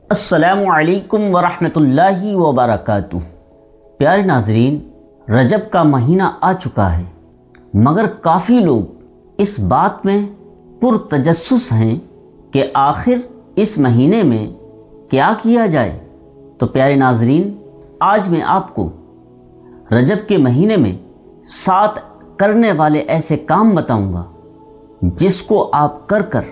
السلام علیکم ورحمۃ اللہ وبرکاتہ۔ پیارے ناظرین، رجب کا مہینہ آ چکا ہے، مگر کافی لوگ اس بات میں پرتجسس ہیں کہ آخر اس مہینے میں کیا کیا جائے۔ تو پیارے ناظرین، آج میں آپ کو رجب کے مہینے میں 7 کرنے والے ایسے کام بتاؤں گا جس کو آپ کر کر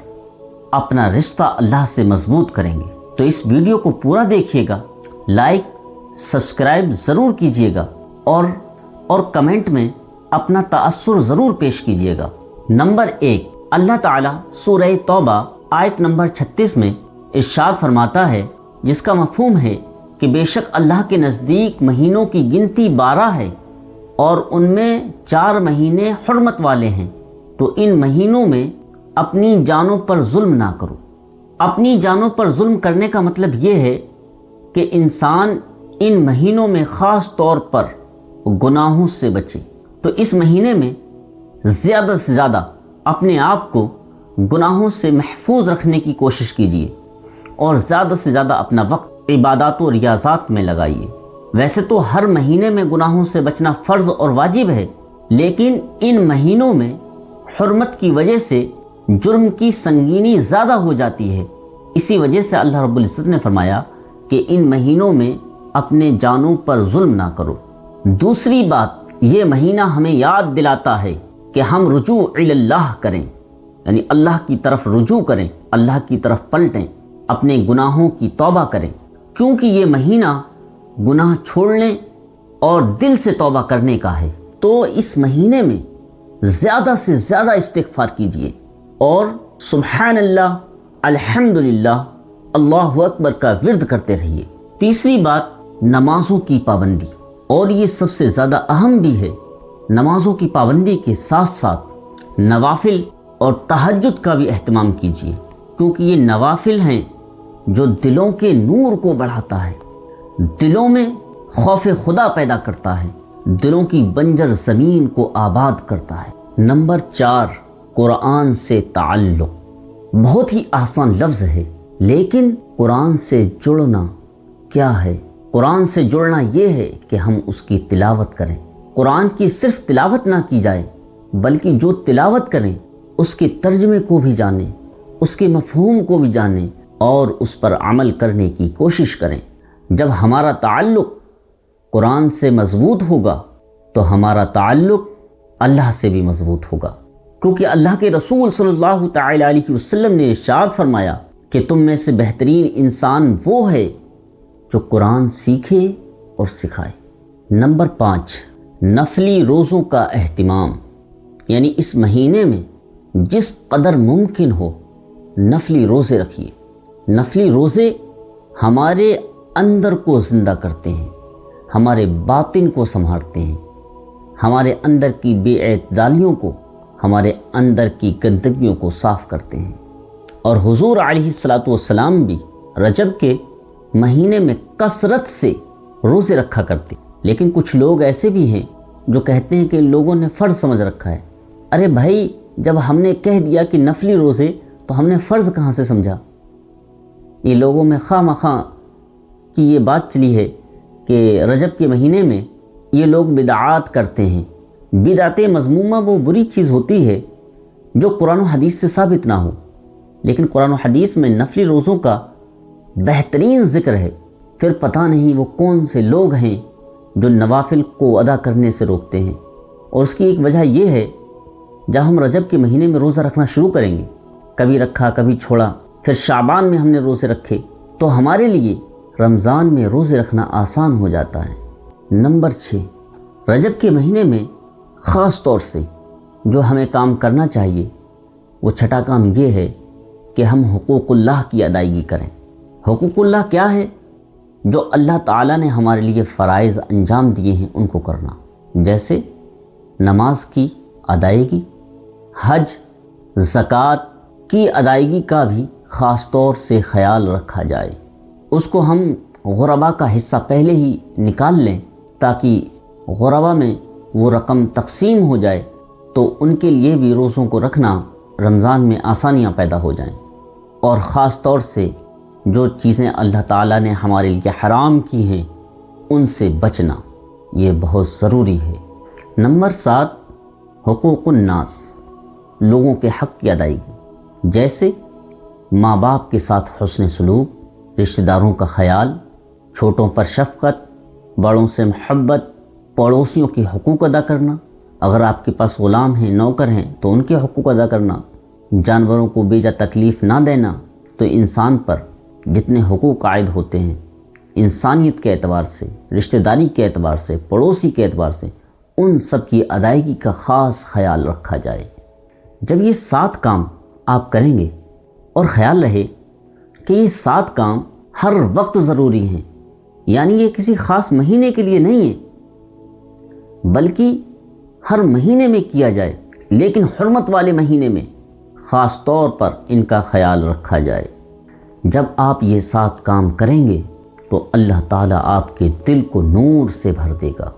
اپنا رشتہ اللہ سے مضبوط کریں گے۔ تو اس ویڈیو کو پورا دیکھیے گا، لائک سبسکرائب ضرور کیجیے گا اور کمنٹ میں اپنا تأثر ضرور پیش کیجیے گا۔ نمبر 1، اللہ تعالیٰ سورہ توبہ آیت نمبر 36 میں ارشاد فرماتا ہے، جس کا مفہوم ہے کہ بے شک اللہ کے نزدیک مہینوں کی گنتی 12 ہے اور ان میں 4 مہینے حرمت والے ہیں، تو ان مہینوں میں اپنی جانوں پر ظلم نہ کرو۔ اپنی جانوں پر ظلم کرنے کا مطلب یہ ہے کہ انسان ان مہینوں میں خاص طور پر گناہوں سے بچے۔ تو اس مہینے میں زیادہ سے زیادہ اپنے آپ کو گناہوں سے محفوظ رکھنے کی کوشش کیجیے اور زیادہ سے زیادہ اپنا وقت عبادات و ریاضات میں لگائیے۔ ویسے تو ہر مہینے میں گناہوں سے بچنا فرض اور واجب ہے، لیکن ان مہینوں میں حرمت کی وجہ سے جرم کی سنگینی زیادہ ہو جاتی ہے۔ اسی وجہ سے اللہ رب العزت نے فرمایا کہ ان مہینوں میں اپنے جانوں پر ظلم نہ کرو۔ دوسری بات، یہ مہینہ ہمیں یاد دلاتا ہے کہ ہم رجوع الی اللہ کریں، یعنی اللہ کی طرف رجوع کریں، اللہ کی طرف پلٹیں، اپنے گناہوں کی توبہ کریں، کیونکہ یہ مہینہ گناہ چھوڑنے اور دل سے توبہ کرنے کا ہے۔ تو اس مہینے میں زیادہ سے زیادہ استغفار کیجیے اور سبحان اللہ، الحمدللہ، اللہ اکبر کا ورد کرتے رہیے۔ تیسری بات، نمازوں کی پابندی، اور یہ سب سے زیادہ اہم بھی ہے۔ نمازوں کی پابندی کے ساتھ ساتھ نوافل اور تہجد کا بھی اہتمام کیجیے، کیونکہ یہ نوافل ہیں جو دلوں کے نور کو بڑھاتا ہے، دلوں میں خوف خدا پیدا کرتا ہے، دلوں کی بنجر زمین کو آباد کرتا ہے۔ نمبر 4، قرآن سے تعلق۔ بہت ہی آسان لفظ ہے، لیکن قرآن سے جڑنا کیا ہے؟ قرآن سے جڑنا یہ ہے کہ ہم اس کی تلاوت کریں۔ قرآن کی صرف تلاوت نہ کی جائے، بلکہ جو تلاوت کریں اس کے ترجمے کو بھی جانیں، اس کے مفہوم کو بھی جانیں اور اس پر عمل کرنے کی کوشش کریں۔ جب ہمارا تعلق قرآن سے مضبوط ہوگا تو ہمارا تعلق اللہ سے بھی مضبوط ہوگا، کیونکہ اللہ کے رسول صلی اللہ تعالی علیہ وسلم نے ارشاد فرمایا کہ تم میں سے بہترین انسان وہ ہے جو قرآن سیکھے اور سکھائے۔ نمبر 5، نفلی روزوں کا اہتمام، یعنی اس مہینے میں جس قدر ممکن ہو نفلی روزے رکھیے۔ نفلی روزے ہمارے اندر کو زندہ کرتے ہیں، ہمارے باطن کو سنبھالتے ہیں، ہمارے اندر کی بے اعتدالیوں کو، ہمارے اندر کی گندگیوں کو صاف کرتے ہیں۔ اور حضور علیہ الصلاۃ والسلام بھی رجب کے مہینے میں کثرت سے روزے رکھا کرتے، لیکن کچھ لوگ ایسے بھی ہیں جو کہتے ہیں کہ لوگوں نے فرض سمجھ رکھا ہے۔ ارے بھائی، جب ہم نے کہہ دیا کہ نفلی روزے تو ہم نے فرض کہاں سے سمجھا؟ یہ لوگوں میں خواہ مخواہ کی یہ بات چلی ہے کہ رجب کے مہینے میں یہ لوگ بدعات کرتے ہیں۔ بدعت مذمومہ وہ بری چیز ہوتی ہے جو قرآن و حدیث سے ثابت نہ ہو، لیکن قرآن و حدیث میں نفلی روزوں کا بہترین ذکر ہے۔ پھر پتہ نہیں وہ کون سے لوگ ہیں جو نوافل کو ادا کرنے سے روکتے ہیں، اور اس کی ایک وجہ یہ ہے، جب ہم رجب کے مہینے میں روزہ رکھنا شروع کریں گے، کبھی رکھا کبھی چھوڑا، پھر شعبان میں ہم نے روزے رکھے، تو ہمارے لیے رمضان میں روزے رکھنا آسان ہو جاتا ہے۔ نمبر 6، رجب کے مہینے میں خاص طور سے جو ہمیں کام کرنا چاہیے وہ چھٹا کام یہ ہے کہ ہم حقوق اللہ کی ادائیگی کریں۔ حقوق اللہ کیا ہے؟ جو اللہ تعالیٰ نے ہمارے لیے فرائض انجام دیے ہیں ان کو کرنا، جیسے نماز کی ادائیگی، حج، زکوٰۃ کی ادائیگی کا بھی خاص طور سے خیال رکھا جائے۔ اس کو ہم غربا کا حصہ پہلے ہی نکال لیں تاکہ غربا میں وہ رقم تقسیم ہو جائے تو ان کے لیے بھی روزوں کو رکھنا رمضان میں آسانیاں پیدا ہو جائیں۔ اور خاص طور سے جو چیزیں اللہ تعالیٰ نے ہمارے لیے حرام کی ہیں ان سے بچنا یہ بہت ضروری ہے۔ نمبر 7، حقوق الناس، لوگوں کے حق کی ادائیگی، جیسے ماں باپ کے ساتھ حسن سلوک، رشتہ داروں کا خیال، چھوٹوں پر شفقت، بڑوں سے محبت، پڑوسیوں کے حقوق ادا کرنا، اگر آپ کے پاس غلام ہیں، نوکر ہیں تو ان کے حقوق ادا کرنا، جانوروں کو بیجا تکلیف نہ دینا۔ تو انسان پر جتنے حقوق عائد ہوتے ہیں انسانیت کے اعتبار سے، رشتہ داری کے اعتبار سے، پڑوسی کے اعتبار سے، ان سب کی ادائیگی کا خاص خیال رکھا جائے۔ جب یہ 7 کام آپ کریں گے، اور خیال رہے کہ یہ 7 کام ہر وقت ضروری ہیں، یعنی یہ کسی خاص مہینے کے لیے نہیں ہے، بلکہ ہر مہینے میں کیا جائے، لیکن حرمت والے مہینے میں خاص طور پر ان کا خیال رکھا جائے۔ جب آپ یہ 7 کام کریں گے تو اللہ تعالیٰ آپ کے دل کو نور سے بھر دے گا۔